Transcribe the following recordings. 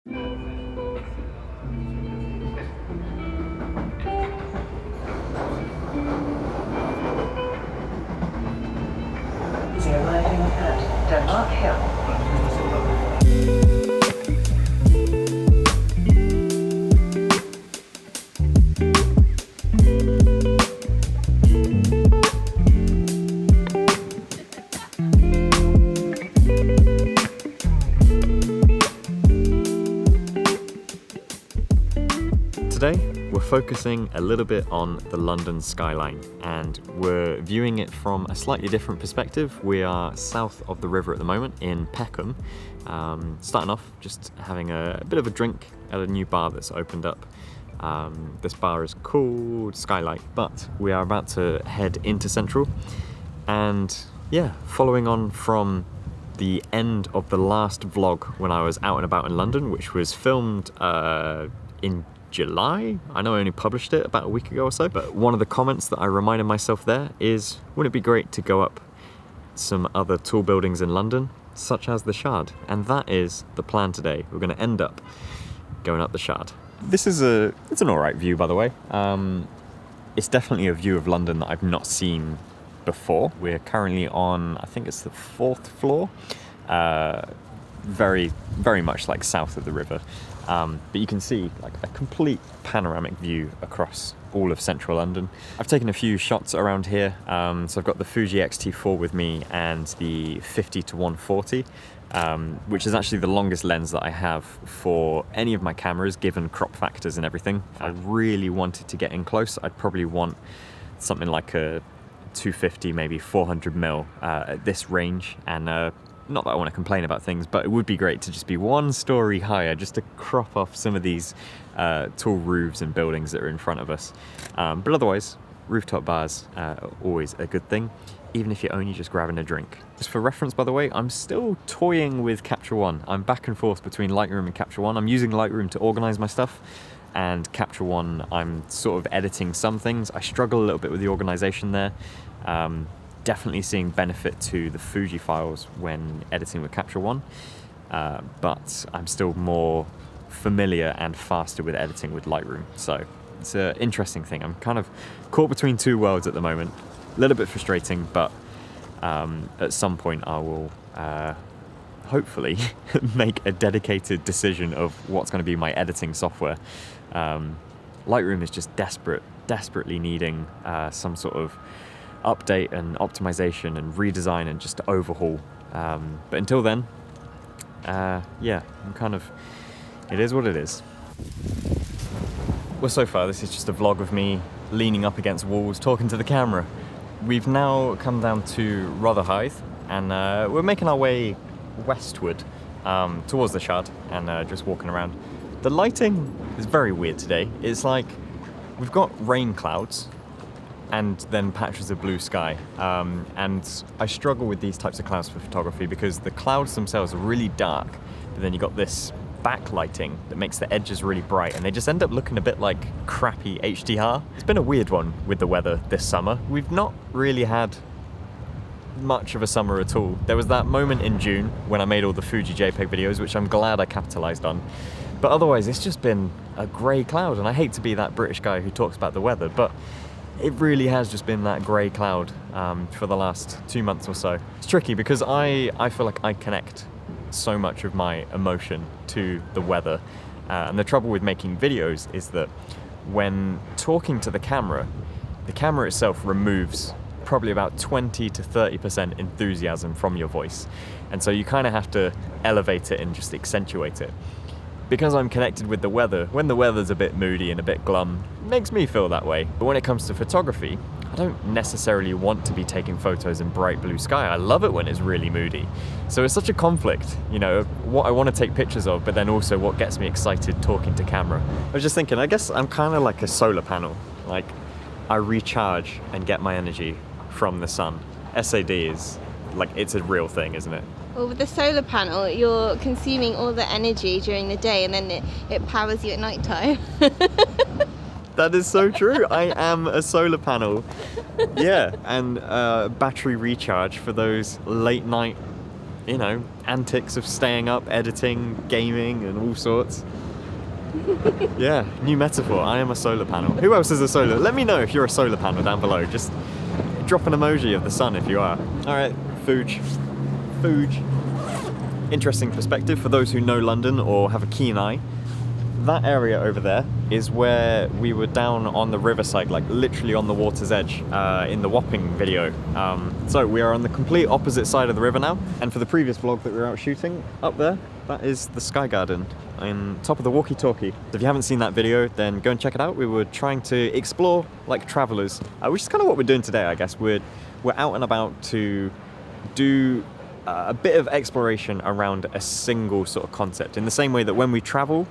arriving at Denmark Hill. Today, we're focusing a little bit on the London Skyline, and we're viewing it from a slightly different perspective. We are south of the river at the moment in Peckham, starting off just having a bit of a drink at a new bar that's opened up. This bar is called Skylight, but we are about to head into Central, and yeah, following on from the end of the last vlog when I was out and about in London, which was filmed in July. I know I only published it about a week ago or so, but one of the comments that I reminded myself there is, wouldn't it be great to go up some other tall buildings in London, such as the Shard? And that is the plan today. We're going to end up going up the Shard. This is it's an alright view, by the way. It's definitely a view of London that I've not seen before. We're currently on, I think it's the 4th floor, very, very much like south of the river. But you can see like a complete panoramic view across all of central London. I've taken a few shots around here. So I've got the Fuji X-T4 with me and the 50-140, which is actually the longest lens that I have for any of my cameras, given crop factors and everything. If I really wanted to get in close, I'd probably want something like a 250, maybe 400mm at this range. And not that I want to complain about things, but it would be great to just be one story higher, just to crop off some of these tall roofs and buildings that are in front of us. But otherwise, rooftop bars are always a good thing, even if you're only just grabbing a drink. Just for reference, by the way, I'm still toying with Capture One. I'm back and forth between Lightroom and Capture One. I'm using Lightroom to organize my stuff, and Capture One, I'm sort of editing some things. I struggle a little bit with the organization there. Definitely seeing benefit to the Fuji files when editing with Capture One, but I'm still more familiar and faster with editing with Lightroom. So it's an interesting thing. I'm kind of caught between two worlds at the moment. A little bit frustrating, but at some point I will hopefully make a dedicated decision of what's going to be my editing software. Lightroom is just desperately needing some sort of update and optimization and redesign and just overhaul. But until then, yeah, I'm kind of, it is what it is. Well, so far this is just a vlog of me leaning up against walls talking to the camera. We've now come down to Rotherhithe, and we're making our way westward towards the Shard, and just walking around. The lighting is very weird today. It's like we've got rain clouds and then patches of blue sky. And I struggle with these types of clouds for photography because the clouds themselves are really dark, but then you got this backlighting that makes the edges really bright, and they just end up looking a bit like crappy HDR. It's been a weird one with the weather this summer. We've not really had much of a summer at all. There was that moment in June when I made all the Fuji JPEG videos, which I'm glad I capitalized on. But otherwise, it's just been a grey cloud, and I hate to be that British guy who talks about the weather, but it really has just been that grey cloud for the last 2 months or so. It's tricky because I feel like I connect so much of my emotion to the weather. And the trouble with making videos is that when talking to the camera itself removes probably about 20 to 30% enthusiasm from your voice. And so you kind of have to elevate it and just accentuate it. Because I'm connected with the weather, when the weather's a bit moody and a bit glum, it makes me feel that way. But when it comes to photography, I don't necessarily want to be taking photos in bright blue sky. I love it when it's really moody. So it's such a conflict, you know, what I want to take pictures of, but then also what gets me excited talking to camera. I was just thinking, I guess I'm kind of like a solar panel. Like, I recharge and get my energy from the sun. SAD is, like, it's a real thing, isn't it? Well, with the solar panel, you're consuming all the energy during the day, and then it powers you at night time. That is so true. I am a solar panel. Yeah, and battery recharge for those late night you know, antics of staying up, editing, gaming, and all sorts. Yeah, new metaphor. I am a solar panel. Who else is a solar? Let me know if you're a solar panel down below. Just drop an emoji of the sun if you are. All right, Fuge. Interesting perspective for those who know London or have a keen eye. That area over there is where we were down on the riverside, like literally on the water's edge in the Wapping video. So we are on the complete opposite side of the river now. And for the previous vlog that we were out shooting, up there, that is the Sky Garden on top of the walkie-talkie. If you haven't seen that video, then go and check it out. We were trying to explore like travelers, which is kind of what we're doing today, I guess. We're out and about to do a bit of exploration around a single sort of concept, in the same way that when we travel,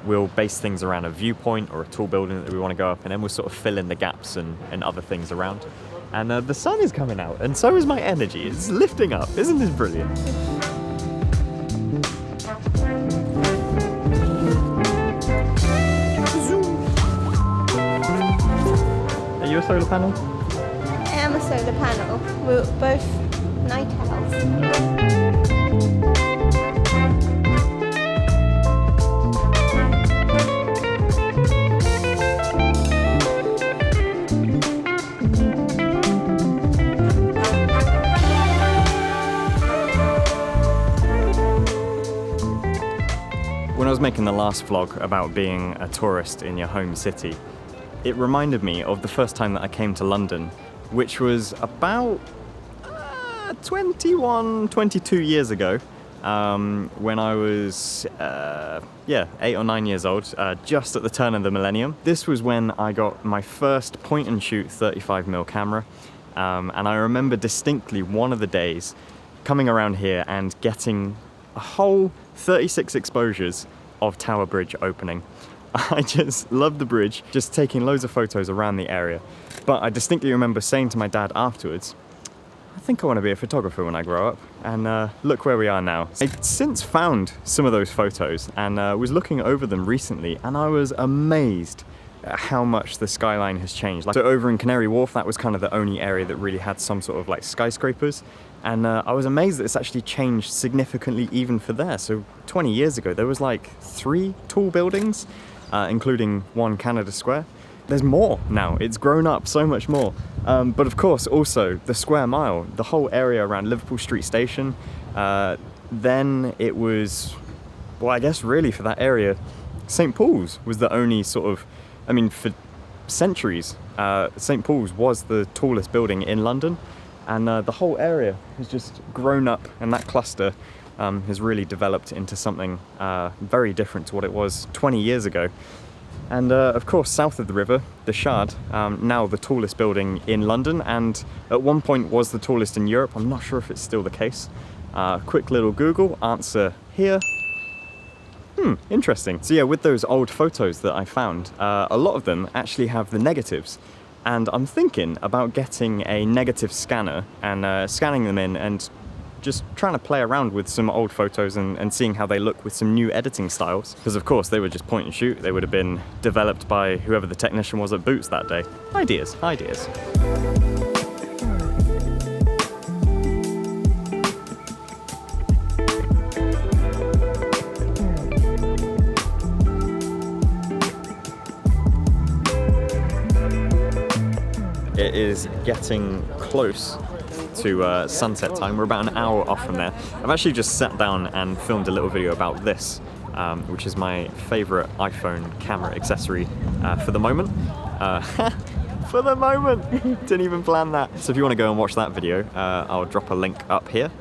we'll base things around a viewpoint or a tall building that we want to go up, and then we'll sort of fill in the gaps and other things around. And the sun is coming out, and so is my energy. It's lifting up. Isn't this brilliant? Are you a solar panel? I am a solar panel. We're both night owls. When I was making the last vlog about being a tourist in your home city, it reminded me of the first time that I came to London, which was about 21, 22 years ago, when I was, 8 or 9 years old, just at the turn of the millennium. This was when I got my first point and shoot 35mm camera, and I remember distinctly one of the days coming around here and getting a whole 36 exposures of Tower Bridge opening. I just loved the bridge, just taking loads of photos around the area. But I distinctly remember saying to my dad afterwards, I think I want to be a photographer when I grow up. And look where we are now. I've since found some of those photos and was looking over them recently, and I was amazed at how much the skyline has changed. So over in Canary Wharf, that was kind of the only area that really had some sort of like skyscrapers. And I was amazed that it's actually changed significantly even for there. So 20 years ago, there was like 3 tall buildings, including one Canada Square. There's more now, it's grown up so much more. But of course, also the square mile, the whole area around Liverpool Street Station. Then it was, well, I guess really for that area, St. Paul's was the only sort of, I mean, for centuries, St. Paul's was the tallest building in London. And the whole area has just grown up, and that cluster has really developed into something very different to what it was 20 years ago. And of course, south of the river, the Shard, now the tallest building in London, and at one point was the tallest in Europe. I'm not sure if it's still the case. Quick little Google, answer here. Interesting. So yeah, with those old photos that I found, a lot of them actually have the negatives. And I'm thinking about getting a negative scanner and scanning them in and just trying to play around with some old photos and seeing how they look with some new editing styles. Because of course they were just point and shoot. They would have been developed by whoever the technician was at Boots that day. Ideas. It is getting close to sunset time. We're about an hour off from there. I've actually just sat down and filmed a little video about this, which is my favourite iPhone camera accessory for the moment. For the moment! Didn't even plan that. So if you want to go and watch that video, I'll drop a link up here.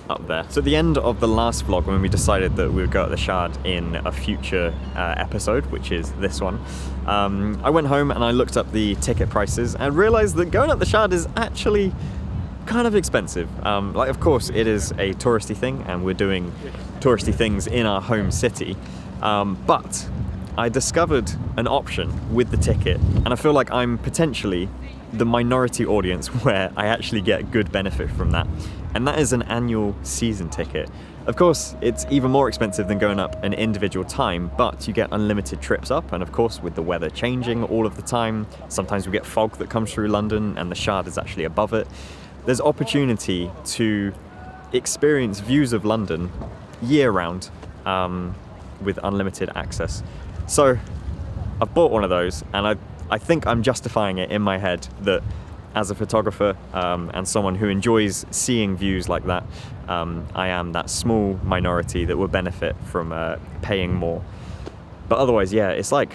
Up there. So at the end of the last vlog, when we decided that we would go at the Shard in a future episode, which is this one, I went home and I looked up the ticket prices and realised that going up the Shard is actually kind of expensive. Like, of course, it is a touristy thing and we're doing touristy things in our home city, but I discovered an option with the ticket, and I feel like I'm potentially the minority audience where I actually get good benefit from that. And that is an annual season ticket. Of course, it's even more expensive than going up an individual time, but you get unlimited trips up, and of course, with the weather changing all of the time, sometimes we get fog that comes through London, and the Shard is actually above it. There's opportunity to experience views of London year round with unlimited access. So I've bought one of those, and I think I'm justifying it in my head that as a photographer and someone who enjoys seeing views like that, I am that small minority that will benefit from paying more. But otherwise, yeah, it's like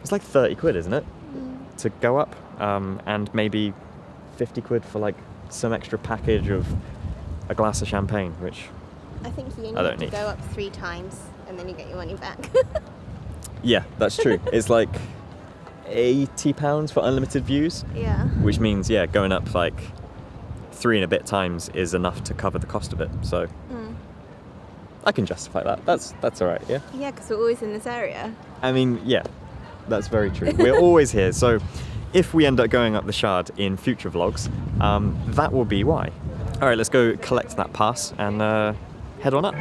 30 quid, isn't it? To go up, and maybe 50 quid for like some extra package of a glass of champagne, which I think you I don't need to need. go up 3 times and then you get your money back. Yeah, that's true. It's like £80 for unlimited views, Yeah. which means, yeah, going up like 3 and a bit times is enough to cover the cost of it. So I can justify that. That's all right, yeah. Yeah, because we're always in this area. I mean, yeah, that's very true. We're always here. So if we end up going up the Shard in future vlogs, that will be why. All right, let's go collect that pass and head on up.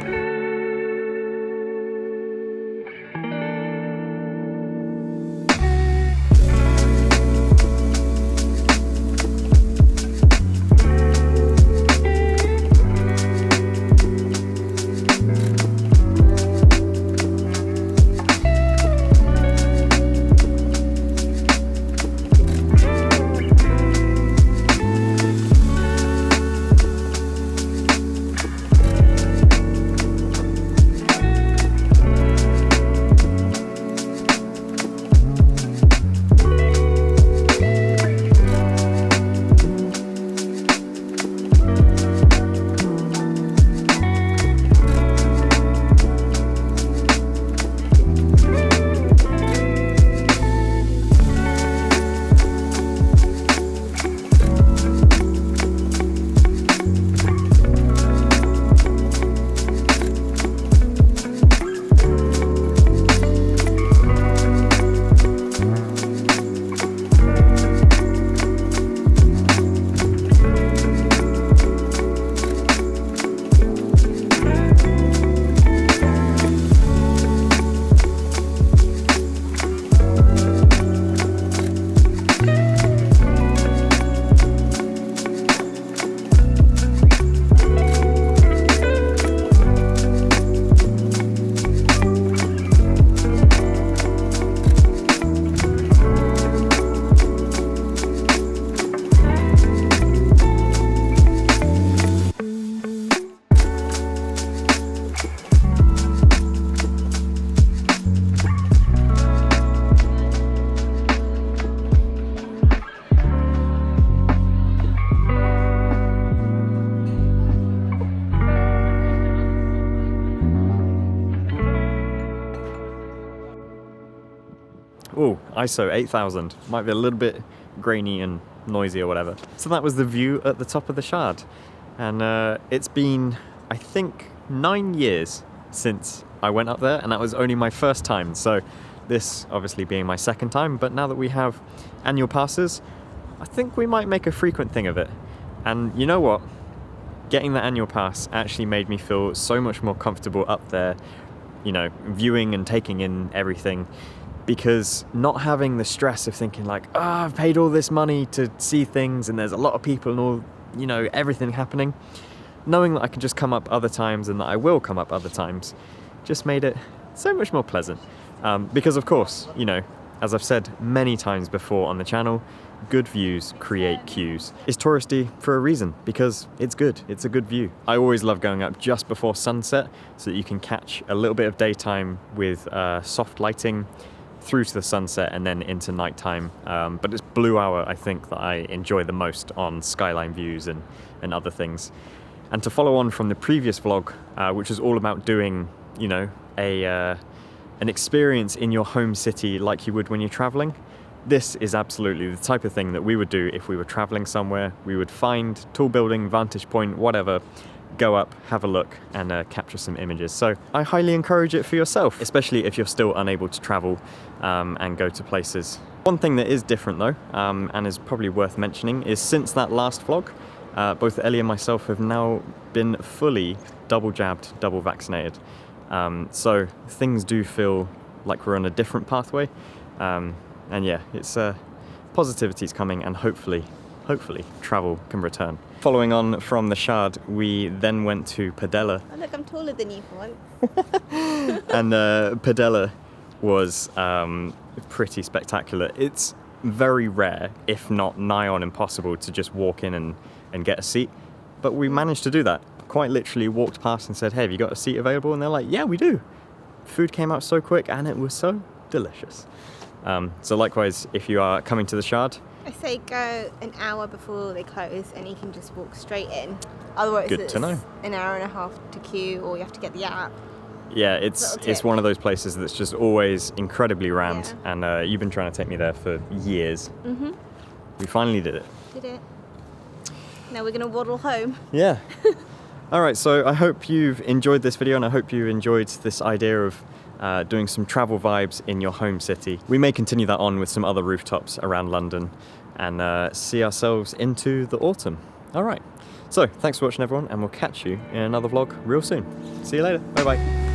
Ooh, ISO 8000. Might be a little bit grainy and noisy or whatever. So that was the view at the top of the Shard. And it's been, I think, 9 years since I went up there, and that was only my first time. So this obviously being my second time, but now that we have annual passes, I think we might make a frequent thing of it. And you know what? Getting the annual pass actually made me feel so much more comfortable up there, you know, viewing and taking in everything, because not having the stress of thinking like, oh, I've paid all this money to see things and there's a lot of people and all, you know, everything happening, knowing that I can just come up other times and that I will come up other times just made it so much more pleasant. Because of course, you know, as I've said many times before on the channel, good views create queues. It's touristy for a reason, because it's good. It's a good view. I always love going up just before sunset so that you can catch a little bit of daytime with soft lighting through to the sunset and then into nighttime. But it's blue hour, I think, that I enjoy the most on skyline views and other things. And to follow on from the previous vlog, which is all about doing, you know, an experience in your home city like you would when you're traveling, this is absolutely the type of thing that we would do if we were traveling somewhere. We would find tall building, vantage point, whatever, go up, have a look, and capture some images. So I highly encourage it for yourself, especially if you're still unable to travel and go to places. One thing that is different though, and is probably worth mentioning, is since that last vlog, both Ellie and myself have now been fully double jabbed, double vaccinated. So things do feel like we're on a different pathway. And yeah, it's positivity's coming, and hopefully hopefully travel can return. Following on from the Shard, we then went to Padella. Oh look, I'm taller than you for once. And Padella was pretty spectacular. It's very rare, if not nigh on impossible, to just walk in and get a seat. But we managed to do that. Quite literally walked past and said, hey, have you got a seat available? And they're like, yeah, we do. Food came out so quick and it was so delicious. So likewise, if you are coming to the Shard, I say go an hour before they close and you can just walk straight in. Otherwise good it's to know. an hour and a half to queue, or you have to get the app. Yeah, it's one of those places that's just always incredibly rammed, Yeah. and you've been trying to take me there for years. Mm-hmm. We finally did it. Did it. Now we're going to waddle home. Yeah. All right, so I hope you've enjoyed this video, and I hope you enjoyed this idea of doing some travel vibes in your home city. We may continue that on with some other rooftops around London and see ourselves into the autumn. All right, so thanks for watching everyone, and we'll catch you in another vlog real soon. See you later, bye bye.